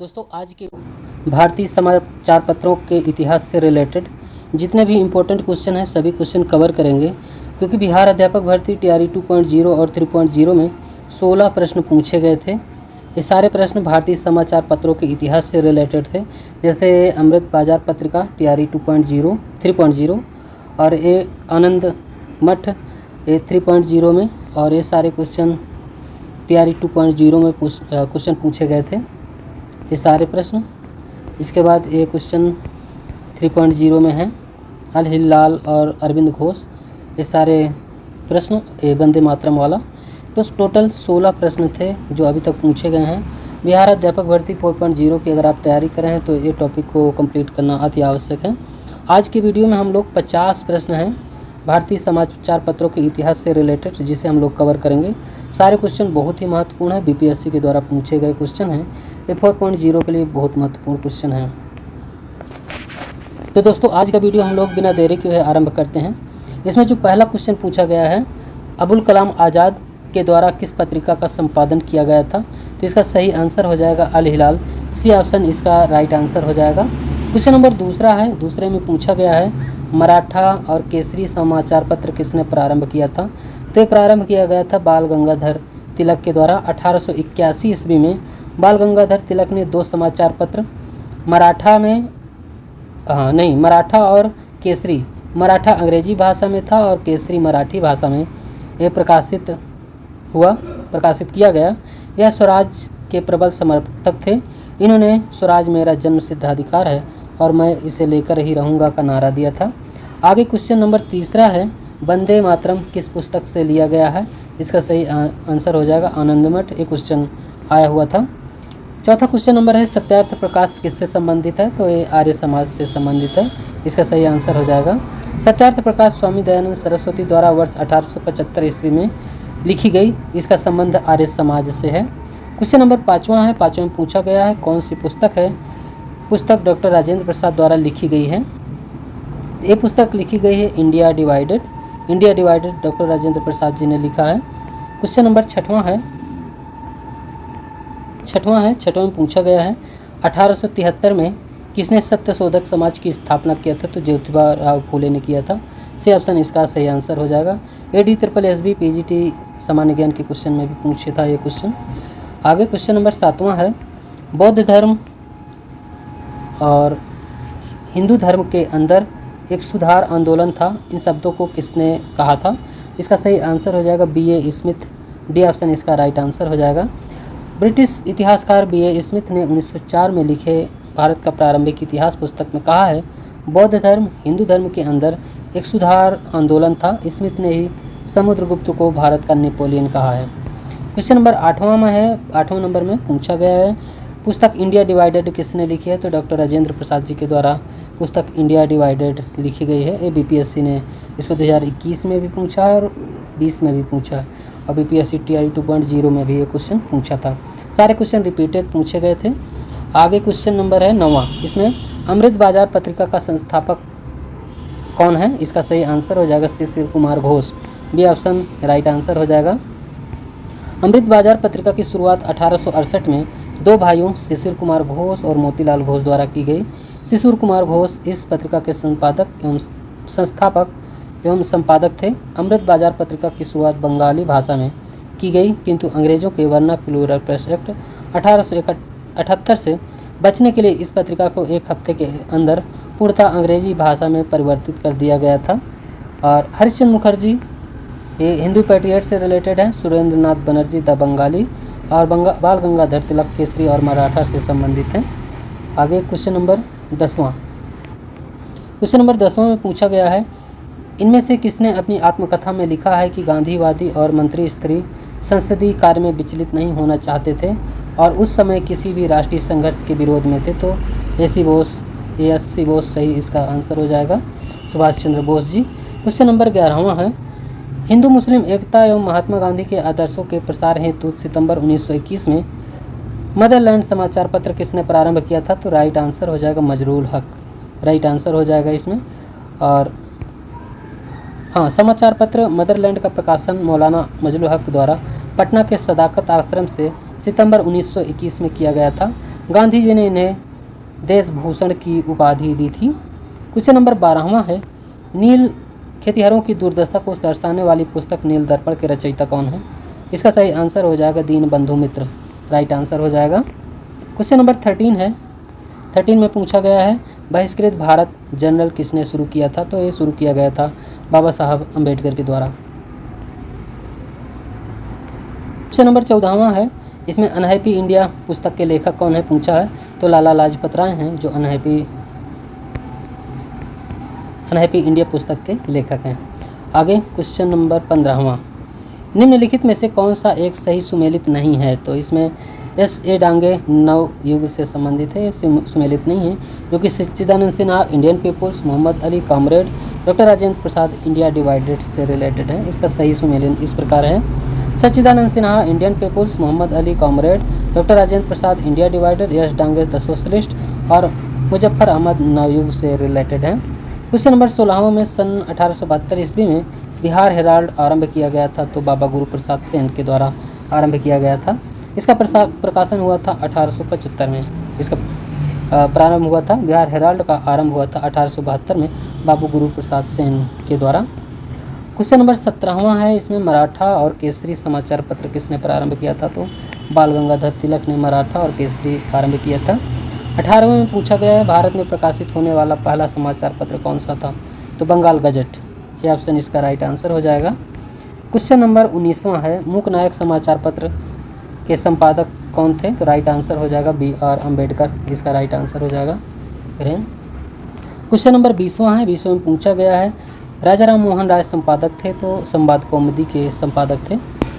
दोस्तों आज के भारतीय समाचार पत्रों के इतिहास से रिलेटेड जितने भी इम्पोर्टेंट क्वेश्चन हैं सभी क्वेश्चन कवर करेंगे, क्योंकि बिहार अध्यापक भर्ती टीआरई 2.0 और 3.0 में 16 प्रश्न पूछे गए थे। ये सारे प्रश्न भारतीय समाचार पत्रों के इतिहास से रिलेटेड थे, जैसे अमृत बाजार पत्रिका टीआरई 2.0 3.0 और ये आनंद मठ ये 3.0 में, और ये सारे क्वेश्चन टीआरई 2.0 में क्वेश्चन पूछे गए थे ये सारे प्रश्न। इसके बाद ये क्वेश्चन 3.0 में है अल हिलाल और अरविंद घोष, ये सारे प्रश्न ये वंदे मातरम वाला। तो टोटल 16 प्रश्न थे जो अभी तक पूछे गए हैं। बिहार अध्यापक भर्ती 4.0 की अगर आप तैयारी कर रहे हैं तो ये टॉपिक को कंप्लीट करना अति आवश्यक है। आज की वीडियो में हम लोग 50 प्रश्न हैं भारतीय समाचार पत्रों के इतिहास से रिलेटेड, जिसे हम लोग कवर करेंगे। सारे क्वेश्चन बहुत ही महत्वपूर्ण है, बीपीएससी के द्वारा पूछे गए क्वेश्चन हैं। ये 4.0 के लिए बहुत महत्वपूर्ण क्वेश्चन है। तो दोस्तों आज का वीडियो हम लोग बिना देरी के आरंभ करते हैं। इसमें जो पहला क्वेश्चन पूछा गया है, अबुल कलाम आज़ाद के द्वारा किस पत्रिका का संपादन किया गया था? तो इसका सही आंसर हो जाएगा अल हिलाल, सी ऑप्शन इसका राइट आंसर हो जाएगा। क्वेश्चन नंबर दूसरा है, दूसरे में पूछा गया है मराठा और केसरी समाचार पत्र किसने प्रारंभ किया था? तो ये प्रारंभ किया गया था बाल गंगाधर तिलक के द्वारा 1881 ईस्वी में। बाल गंगाधर तिलक ने 2 समाचार पत्र मराठा में मराठा और केसरी, मराठा अंग्रेजी भाषा में था और केसरी मराठी भाषा में ये प्रकाशित किया गया। यह स्वराज के प्रबल समर्थक थे। इन्होंने स्वराज मेरा जन्म सिद्ध अधिकार है और मैं इसे लेकर ही रहूँगा का नारा दिया था। आगे क्वेश्चन नंबर तीसरा है, वंदे मातरम किस पुस्तक से लिया गया है? इसका सही आंसर हो जाएगा आनंद मठ, ये क्वेश्चन आया हुआ था। चौथा क्वेश्चन नंबर है, सत्यार्थ प्रकाश किससे संबंधित है? तो ये आर्य समाज से संबंधित है, इसका सही आंसर हो जाएगा। सत्यार्थ प्रकाश स्वामी दयानंद सरस्वती द्वारा वर्ष 1875 ईस्वी में लिखी गई, इसका संबंध आर्य समाज से है। क्वेश्चन नंबर 5वां है, 5वें में पूछा गया है कौन सी पुस्तक है? पुस्तक डॉक्टर राजेंद्र प्रसाद द्वारा लिखी गई है। ये पुस्तक लिखी गई है India divided doctor Rajendra Prasad ji ने लिखा है। क्वेश्चन नंबर 6वां है, 6वें में पूछा गया है 1873 में किसने सत्यशोधक समाज की स्थापना किया था? तो ज्योतिबा राव फूले ने किया था, सी ऑप्शन इसका सही आंसर हो जाएगा। AD/SSB PGT सामान्य ज्ञान के क्वेश्चन में भी पूछे था ये क्वेश्चन। आगे क्वेश्चन नंबर 7वां है, बौद्ध धर्म और हिंदू धर्म के अंदर एक सुधार आंदोलन था, इन शब्दों को किसने कहा था? इसका सही आंसर हो जाएगा BA स्मिथ, डी ऑप्शन इसका राइट आंसर हो जाएगा। ब्रिटिश इतिहासकार BA स्मिथ ने 1904 में लिखे भारत का प्रारंभिक इतिहास पुस्तक में कहा है बौद्ध धर्म हिंदू धर्म के अंदर एक सुधार आंदोलन था। स्मिथ ने ही समुद्रगुप्त को भारत का नेपोलियन कहा है। क्वेश्चन नंबर 8वां में है, 8वें नंबर में पूछा गया है पुस्तक इंडिया डिवाइडेड किसने लिखी है? तो डॉक्टर राजेंद्र प्रसाद जी के द्वारा पुस्तक इंडिया डिवाइडेड लिखी गई है। ये BPSC ने इसको 2021 में भी पूछा है और 20 में भी पूछा है, और BPSC TRE 2.0 में भी ये क्वेश्चन पूछा था। सारे क्वेश्चन रिपीटेड पूछे गए थे। आगे क्वेश्चन नंबर है 9वां, इसमें अमृत बाजार पत्रिका का संस्थापक कौन है? इसका सही आंसर हो जाएगा Shishir Kumar Ghosh, B option right answer हो जाएगा। अमृत बाजार पत्रिका की शुरुआत 1868 में 2 भाइयों शिशिर कुमार घोष और मोतीलाल घोष द्वारा की गई। शिशिर कुमार घोष इस पत्रिका के संपादक एवं संस्थापक एवं संपादक थे। अमृत बाजार पत्रिका की शुरुआत बंगाली भाषा में की गई, किंतु अंग्रेजों के वर्नाक्युलर प्रेस एक्ट 1878 से बचने के लिए इस पत्रिका को 1 हफ्ते के अंदर पूर्णतः अंग्रेजी भाषा में परिवर्तित कर दिया गया था। और हरिश्चंद्र मुखर्जी ये हिंदू पैट्रियट से रिलेटेड है, सुरेंद्र नाथ बनर्जी द बंगाली, और बाल गंगाधर तिलक केसरी और मराठा से संबंधित हैं। आगे क्वेश्चन नंबर 10वां, में पूछा गया है इनमें से किसने अपनी आत्मकथा में लिखा है कि गांधीवादी और मंत्री स्त्री संसदीय कार्य में विचलित नहीं होना चाहते थे और उस समय किसी भी राष्ट्रीय संघर्ष के विरोध में थे? तो AC बोस सही इसका आंसर हो जाएगा, सुभाष चंद्र बोस जी। क्वेश्चन नंबर 11वां है, हिंदू मुस्लिम एकता एवं महात्मा गांधी के आदर्शों के प्रसार हेतु सितंबर 1921 में मदरलैंड समाचार पत्र किसने प्रारंभ किया था? तो राइट आंसर हो जाएगा मजरूल हक, राइट आंसर हो जाएगा इसमें। और हाँ, समाचार पत्र मदरलैंड का प्रकाशन मौलाना मजरूल हक द्वारा पटना के सदाकत आश्रम से सितंबर 1921 में किया गया था। गांधी जी ने इन्हें देश भूषण की उपाधि दी थी। क्वेश्चन नंबर 12वां है, नील खेतिहरों की दुर्दशा को दर्शाने वाली पुस्तक नील दर्पण के रचयिता कौन है? इसका सही आंसर हो जाएगा दीन बंधु मित्र, राइट आंसर हो जाएगा। क्वेश्चन नंबर 13 है, 13 में पूछा गया है बहिष्कृत भारत जर्नल किसने शुरू किया था? तो ये शुरू किया गया था बाबा साहब अम्बेडकर के द्वारा। क्वेश्चन नंबर 14वां है, इसमें अनहैप्पी इंडिया पुस्तक के लेखक कौन है पूछा है? तो लाला लाजपत राय हैं जो अनहैप्पी इंडिया पुस्तक के लेखक हैं। आगे क्वेश्चन नंबर 15वां, निम्नलिखित में से कौन सा एक सही सुमेलित नहीं है? तो इसमें S.A. डांगे नव युग से संबंधित है, ये सुमेलित नहीं है, जो कि Sachchidananda Sinha Indian peoples, Mohammad Ali comrade, doctor Rajendra Prasad India divided से रिलेटेड है। इसका सही सुमेलित इस प्रकार है, Sachchidananda Sinha Indian peoples, Mohammad Ali comrade, doctor Rajendra Prasad India divided, S Dange the socialist और मुजफ्फर अहमद नवयुग से रिलेटेड है। क्वेश्चन नंबर 16वां में सन 1872 ईस्वी में बिहार हेराल्ड आरंभ किया गया था, तो बाबा गुरु प्रसाद सेन के द्वारा आरंभ किया गया था। इसका प्रकाशन हुआ था 1875 में, इसका प्रारंभ हुआ था, बिहार हेराल्ड का आरंभ हुआ था 1872 में बाबू गुरु प्रसाद सेन के द्वारा। क्वेश्चन नंबर 17वां है, इसमें मराठा और केसरी समाचार पत्र किसने प्रारंभ किया था? तो बाल गंगाधर तिलक ने मराठा और केसरी आरंभ किया था। 18वें में पूछा गया है भारत में प्रकाशित होने वाला पहला समाचार पत्र कौन सा था? तो बंगाल गजट, ये ऑप्शन इसका राइट आंसर हो जाएगा। क्वेश्चन नंबर 19वां है, मूक नायक समाचार पत्र के संपादक कौन थे? तो राइट आंसर हो जाएगा B.R. अम्बेडकर, इसका राइट आंसर हो जाएगा। क्वेश्चन नंबर 20वां है, 20वें में पूछा गया है राजा राम मोहन राय संपादक थे, तो संवाद कौमुदी के संपादक थे,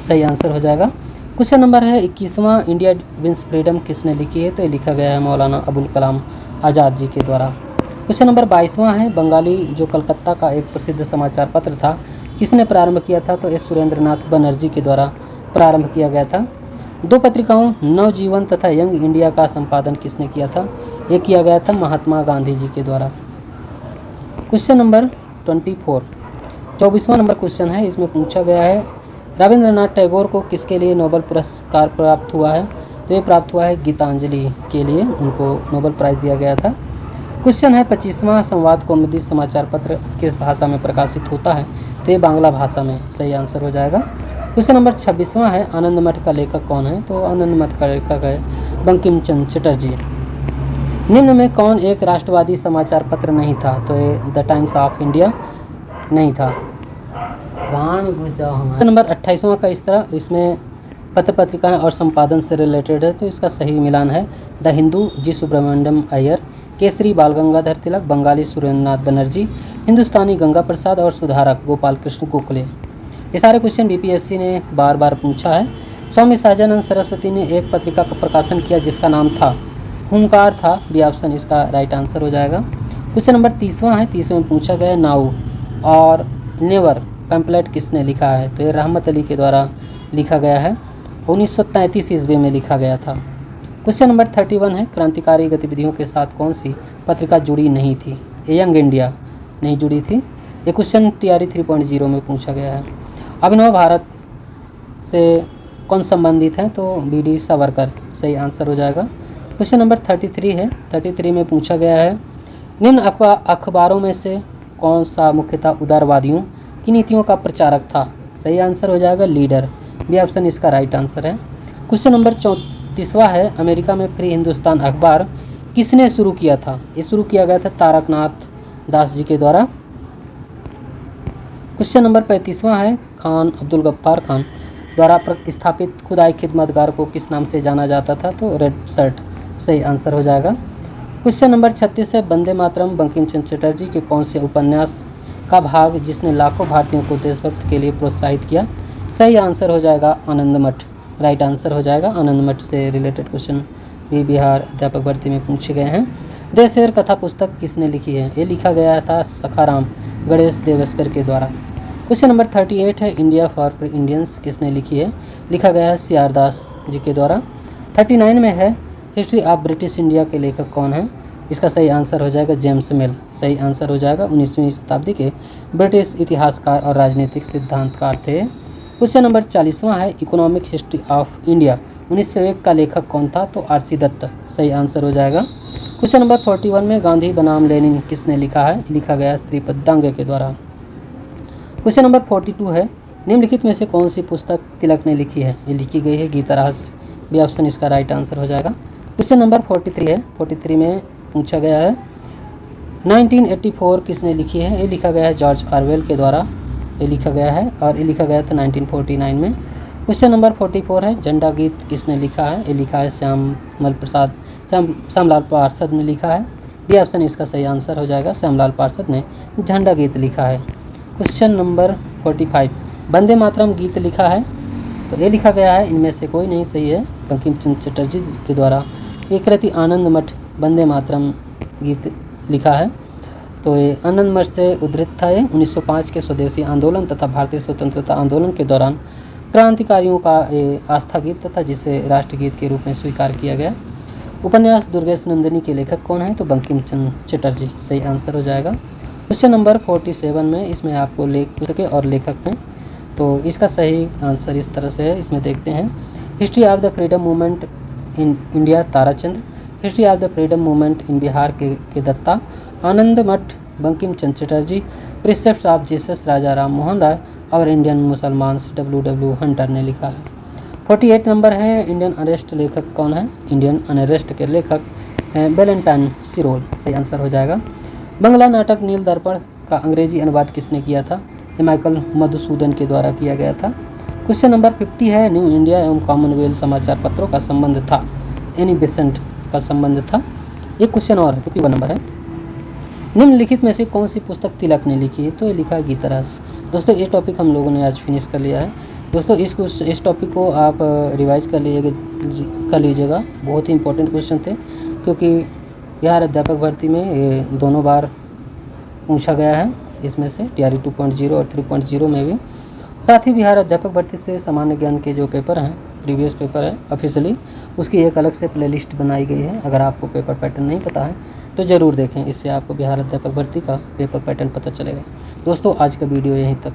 सही आंसर हो जाएगा। क्वेश्चन नंबर है 21वां, इंडिया विंस फ्रीडम किसने लिखी है? तो ये लिखा गया है मौलाना अबुल कलाम आज़ाद जी के द्वारा। क्वेश्चन नंबर 22वां है, बंगाली जो कलकत्ता का एक प्रसिद्ध समाचार पत्र था किसने प्रारंभ किया था? तो एस सुरेंद्रनाथ बनर्जी के द्वारा प्रारंभ किया गया था। दो पत्रिकाओं नवजीवन तथा यंग इंडिया का संपादन किसने किया था? ये किया गया था महात्मा गांधी जी के द्वारा। क्वेश्चन नंबर 24, 24वां नंबर क्वेश्चन है, इसमें पूछा गया है रविंद्रनाथ टैगोर को किसके लिए नोबेल पुरस्कार प्राप्त हुआ है? तो ये प्राप्त हुआ है गीतांजलि के लिए, उनको नोबेल प्राइज़ दिया गया था। क्वेश्चन है 25वां, संवाद कौमुदी समाचार पत्र किस भाषा में प्रकाशित होता है? तो ये बांग्ला भाषा में, सही आंसर हो जाएगा। क्वेश्चन नंबर 26वां है, आनंद मठ का लेखक कौन है? तो आनंद मठ का लेखक है बंकिम चंद्र चटर्जी। निम्न में कौन एक राष्ट्रवादी समाचार पत्र नहीं था? तो ये द टाइम्स ऑफ इंडिया नहीं था। नंबर 28वां का इस तरह, इसमें पत्र पत्रिकाएं और संपादन से रिलेटेड है, तो इसका सही मिलान है द हिंदू जी सुब्रमण्यम अय्यर, केसरी बाल गंगाधर तिलक, बंगाली सुरेंद्रनाथ बनर्जी, हिंदुस्तानी गंगा प्रसाद और सुधारक गोपाल कृष्ण गोखले। ये सारे क्वेश्चन बीपीएससी ने बार बार पूछा है। स्वामी सहजानंद सरस्वती ने एक पत्रिका का प्रकाशन किया जिसका नाम था हुंकार था, बी ऑप्शन इसका राइट आंसर हो जाएगा। क्वेश्चन नंबर 30वां है, 30वें में पूछा गया नाउ और नेवर पैम्पलेट किसने लिखा है? तो ये रहमत अली के द्वारा लिखा गया है, 1933 ईस्वी में लिखा गया था। क्वेश्चन नंबर 31 है, क्रांतिकारी गतिविधियों के साथ कौन सी पत्रिका जुड़ी नहीं थी? यंग इंडिया नहीं जुड़ी थी। ये क्वेश्चन TRE 3.0 में पूछा गया है। अभिनव भारत से कौन संबंधित है? तो BD सावरकर, सही आंसर हो जाएगा। क्वेश्चन नंबर 33 है, 33 में पूछा गया है निम्न अखबारों में से कौन सा मुख्यतः उदारवादियों की नीतियों का प्रचारक था? सही आंसर हो जाएगा लीडर, बी ऑप्शन इसका राइट आंसर है। क्वेश्चन नंबर 34वां है, अमेरिका में फ्री हिंदुस्तान अखबार किसने शुरू किया था? ये शुरू किया गया था तारकनाथ दास जी के द्वारा। क्वेश्चन नंबर 35वां है, खान अब्दुल गफ्फार खान द्वारा स्थापित खुदाई खिदमतगार को किस नाम से जाना जाता था? तो रेड शर्ट, सही आंसर हो जाएगा। क्वेश्चन नंबर 36 है, वंदे मातरम बंकिम चंद्र चटर्जी के कौन से उपन्यास का भाग जिसने लाखों भारतीयों को देशभक्त के लिए प्रोत्साहित किया? सही आंसर हो जाएगा आनंद मठ, राइट आंसर हो जाएगा। आनंद मठ से रिलेटेड क्वेश्चन भी बिहार अध्यापक भर्ती में पूछे गए हैं। देशेर कथा पुस्तक किसने लिखी है? ये लिखा गया था सखाराम गणेश देवस्कर के द्वारा। क्वेश्चन नंबर 38 है, इंडिया फॉर इंडियंस किसने लिखी है? लिखा गया है CR दास जी के द्वारा। 39 में है, हिस्ट्री ऑफ ब्रिटिश इंडिया के लेखक कौन है? इसका सही आंसर हो जाएगा जेम्स मिल, सही आंसर हो जाएगा। 19वीं शताब्दी के ब्रिटिश इतिहासकार और राजनीतिक सिद्धांतकार थे। क्वेश्चन नंबर 40वां है, इकोनॉमिक हिस्ट्री ऑफ इंडिया 1901 का लेखक कौन था? तो आरसी दत्त सही आंसर हो जाएगा। क्वेश्चन नंबर 41 में गांधी बनाम लेनिन किसने लिखा है? लिखा गया श्रीपद दांगे के द्वारा। क्वेश्चन नंबर 42 है, निम्नलिखित में से कौन सी पुस्तक तिलक ने लिखी है? ये लिखी गई है गीता रहस्य, बी ऑप्शन इसका राइट आंसर हो जाएगा। क्वेश्चन नंबर 43 है, 43 में पूछा गया है 1984 किसने लिखी है? ये लिखा गया है जॉर्ज ऑरवेल के द्वारा, ये लिखा गया है और ये लिखा गया था 1949 में। क्वेश्चन नंबर 44 है, झंडा गीत किसने लिखा है? ये लिखा है श्यामलाल पार्षद ने लिखा है, डी ऑप्शन इसका सही आंसर हो जाएगा। श्यामलाल पार्षद ने झंडा गीत लिखा है। क्वेश्चन नंबर 45, वंदे मातरम गीत लिखा है? तो ये लिखा गया है इनमें से कोई नहीं सही है, बंकिम चंद्र चटर्जी के द्वारा ये कृति आनंद मठ वंदे मातरम गीत लिखा है। तो ये आनंद मठ से उद्धृत था। ये 1905 के स्वदेशी आंदोलन तथा भारतीय स्वतंत्रता आंदोलन के दौरान क्रांतिकारियों का ये आस्था गीत तथा जिसे राष्ट्रगीत के रूप में स्वीकार किया गया। उपन्यास दुर्गेश नंदिनी के लेखक कौन है? तो बंकिम चंद्र चटर्जी सही आंसर हो जाएगा। क्वेश्चन नंबर 47 में इसमें आपको लेखक और लेखक हैं, तो इसका सही आंसर इस तरह से है, इसमें देखते हैं। History of the freedom movement in India Tarachandra, history of the freedom movement in Bihar के दत्ता, आनंद मठ बंकिम चंद्र चटर्जी, प्रिसेप्ट्स ऑफ जीसस राजा राम मोहन राय और इंडियन मुसलमान्स डब्ल्यू हंटर ने लिखा है। 48 नंबर है, इंडियन अरेस्ट लेखक कौन है? इंडियन अनरेस्ट के लेखक हैं वैलेंटाइन सिरोल, सही आंसर हो जाएगा। बंगला नाटक नील दर्पण का अंग्रेजी अनुवाद किसने किया था? ये माइकल मधुसूदन के द्वारा किया गया था। क्वेश्चन नंबर 50 है, न्यू इंडिया एवं कॉमनवेल्थ समाचार पत्रों का संबंध था? एनी बेसेंट का संबंध था। ये क्वेश्चन और 51 नंबर है, निम्नलिखित में से कौन सी पुस्तक तिलक ने लिखी है? तो ये लिखा है गीता रहस्य। दोस्तों ये टॉपिक हम लोगों ने आज फिनिश कर लिया है। दोस्तों इस टॉपिक को आप रिवाइज कर लीजिएगा, बहुत ही इंपॉर्टेंट क्वेश्चन थे, क्योंकि बिहार अध्यापक भर्ती में ये दोनों बार पूछा गया है, इसमें से TRE 2.0 और 3.0 में भी। साथ ही बिहार अध्यापक भर्ती से सामान्य ज्ञान के जो पेपर हैं, प्रीवियस पेपर है ऑफिशियली, उसकी एक अलग से प्लेलिस्ट बनाई गई है। अगर आपको पेपर पैटर्न नहीं पता है तो ज़रूर देखें, इससे आपको बिहार अध्यापक भर्ती का पेपर पैटर्न पता चलेगा। दोस्तों आज का वीडियो यहीं तक।